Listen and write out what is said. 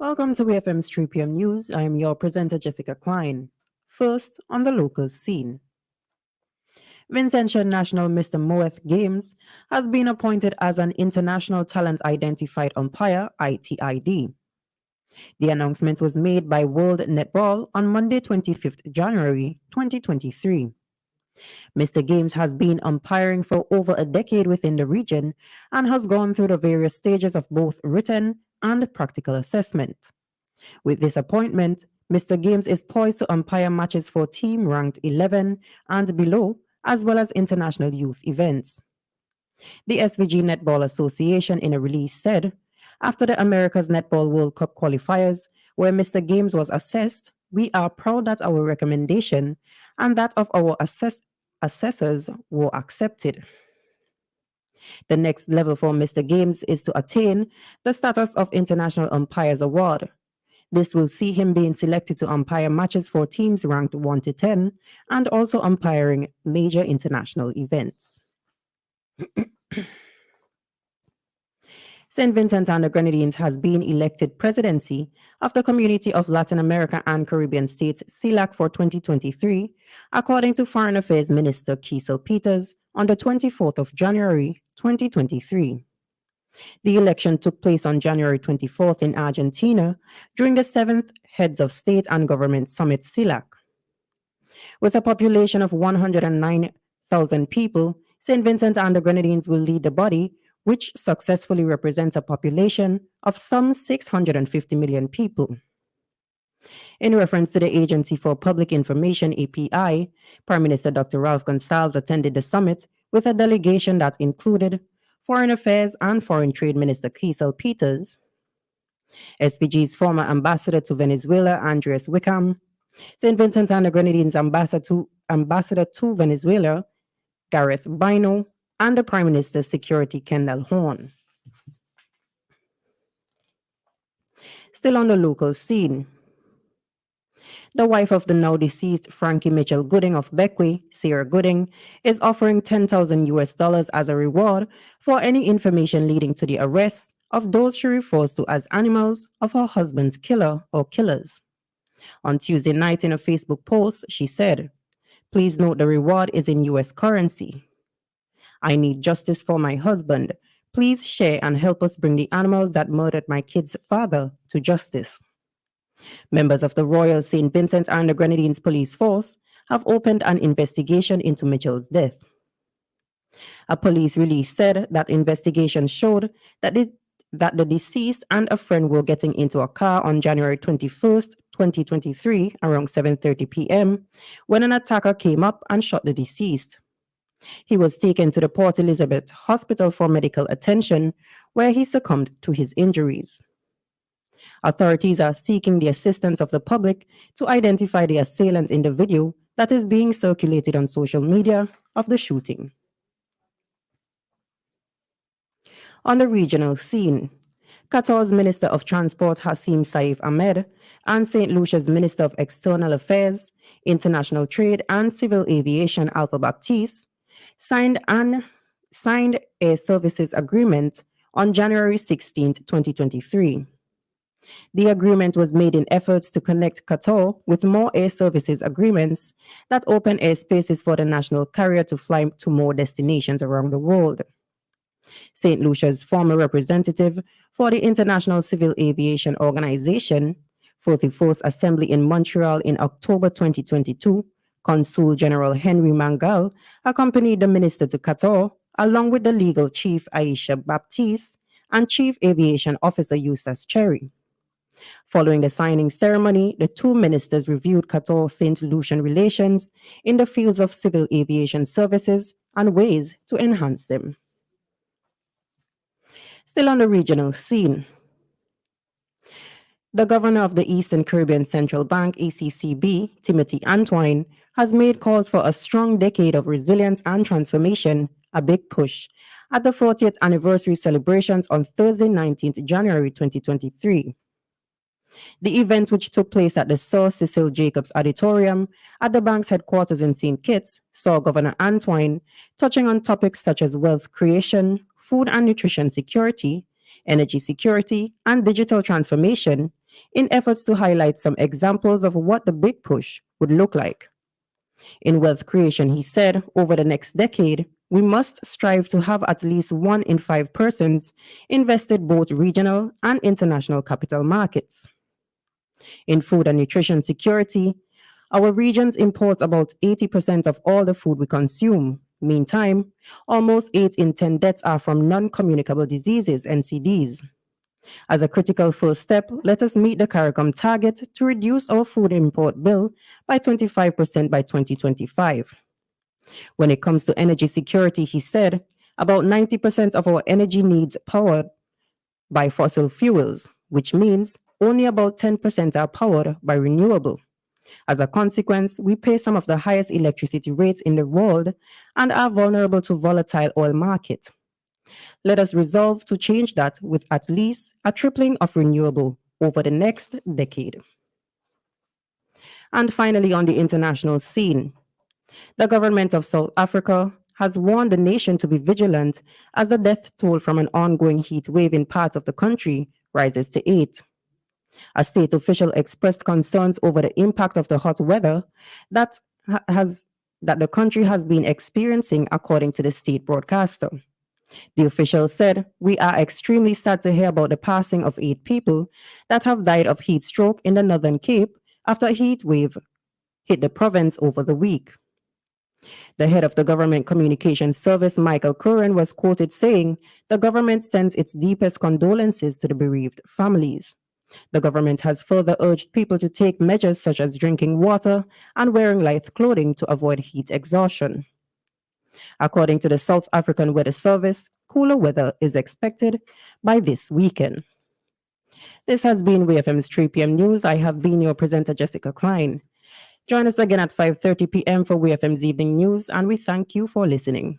Welcome to WEFM's 3 p.m. News. I am your presenter, Jessica Klein. First, on the local scene. Vincentian National Mr. Moet Games has been appointed as an International Talent Identified Umpire, ITID. The announcement was made by World Netball on Monday, 25th January 2023. Mr. Games has been umpiring for over a decade within the region and has gone through the various stages of both written and practical assessment. With this appointment, Mr. Games is poised to umpire matches for team ranked 11 and below, as well as international youth events. The SVG Netball Association in a release said, after the America's Netball World Cup qualifiers, where Mr. Games was assessed, we are proud that our recommendation and that of our assessors were accepted. The next level for Mr. Games is to attain the status of International Umpires Award. This will see him being selected to umpire matches for teams ranked 1 to 10 and also umpiring major international events. St. Vincent and the Grenadines has been elected presidency of the Community of Latin America and Caribbean States, CELAC, for 2023, according to Foreign Affairs Minister Kiesel Peters on the 24th of January, 2023. The election took place on January 24th in Argentina during the 7th Heads of State and Government Summit CELAC. With a population of 109,000 people, St. Vincent and the Grenadines will lead the body, which successfully represents a population of some 650 million people. In reference to the Agency for Public Information, API, Prime Minister Dr. Ralph Gonsalves attended the summit with a delegation that included Foreign Affairs and Foreign Trade Minister Kiesel Peters, SVG's former ambassador to Venezuela, Andres Wickham, St. Vincent and the Grenadines ambassador to Venezuela, Gareth Bino, and the Prime Minister's Security, Kendall Horn. Still on the local scene, the wife of the now deceased Frankie Mitchell Gooding of Bequia, Sarah Gooding, is offering $10,000 as a reward for any information leading to the arrest of those she refers to as animals of her husband's killer or killers. On Tuesday night in a Facebook post, she said, "Please note the reward is in US currency. I need justice for my husband. Please share and help us bring the animals that murdered my kid's father to justice." Members of the Royal St. Vincent and the Grenadines Police Force have opened an investigation into Mitchell's death. A police release said that investigations showed that the deceased and a friend were getting into a car on January 21st, 2023, around 7:30 p.m., when an attacker came up and shot the deceased. He was taken to the Port Elizabeth Hospital for medical attention, where he succumbed to his injuries. Authorities are seeking the assistance of the public to identify the assailant in the video that is being circulated on social media of the shooting. On the regional scene, Qatar's Minister of Transport Hassim Saif Ahmed and St. Lucia's Minister of External Affairs, International Trade and Civil Aviation Alpha Baptiste signed a services agreement on January 16, 2023. The agreement was made in efforts to connect Qatar with more air services agreements that open airspaces for the national carrier to fly to more destinations around the world. St. Lucia's former representative for the International Civil Aviation Organization, 41st Assembly in Montreal in October 2022, Consul General Henry Mangal accompanied the minister to Qatar, along with the legal chief Aisha Baptiste and Chief Aviation Officer Eustace Cherry. Following the signing ceremony, the two ministers reviewed Qatar-St. Lucian relations in the fields of civil aviation services and ways to enhance them. Still on the regional scene, the governor of the Eastern Caribbean Central Bank, ECCB, Timothy Antwine, has made calls for a strong decade of resilience and transformation, a big push, at the 40th anniversary celebrations on Thursday, 19th January 2023. The event, which took place at the Sir Cecil Jacobs Auditorium at the bank's headquarters in St. Kitts, saw Governor Antwine touching on topics such as wealth creation, food and nutrition security, energy security, and digital transformation, in efforts to highlight some examples of what the big push would look like. In wealth creation, he said, over the next decade, we must strive to have at least 1 in 5 persons invested both regional and international capital markets. In food and nutrition security, our regions import about 80% of all the food we consume. Meantime, almost 8 in 10 deaths are from non communicable diseases, NCDs. As a critical first step, let us meet the CARICOM target to reduce our food import bill by 25% by 2025. When it comes to energy security, he said, about 90% of our energy needs powered by fossil fuels, which means only about 10% are powered by renewable. As a consequence, we pay some of the highest electricity rates in the world and are vulnerable to volatile oil market. Let us resolve to change that with at least a tripling of renewable over the next decade. And finally, on the international scene, the government of South Africa has warned the nation to be vigilant as the death toll from an ongoing heat wave in parts of the country rises to 8. A state official expressed concerns over the impact of the hot weather that that the country has been experiencing, according to the state broadcaster. The official said, "We are extremely sad to hear about the passing of 8 people that have died of heat stroke in the Northern Cape after a heat wave hit the province over the week." The head of the Government Communications Service, Michael Curran, was quoted saying, "The government sends its deepest condolences to the bereaved families." The government has further urged people to take measures such as drinking water and wearing light clothing to avoid heat exhaustion. According to the South African Weather Service, cooler weather is expected by this weekend. This has been WEFM's 3 p.m. news. I have been your presenter, Jessica Klein. Join us again at 5:30 p.m. for WEFM's evening news, and we thank you for listening.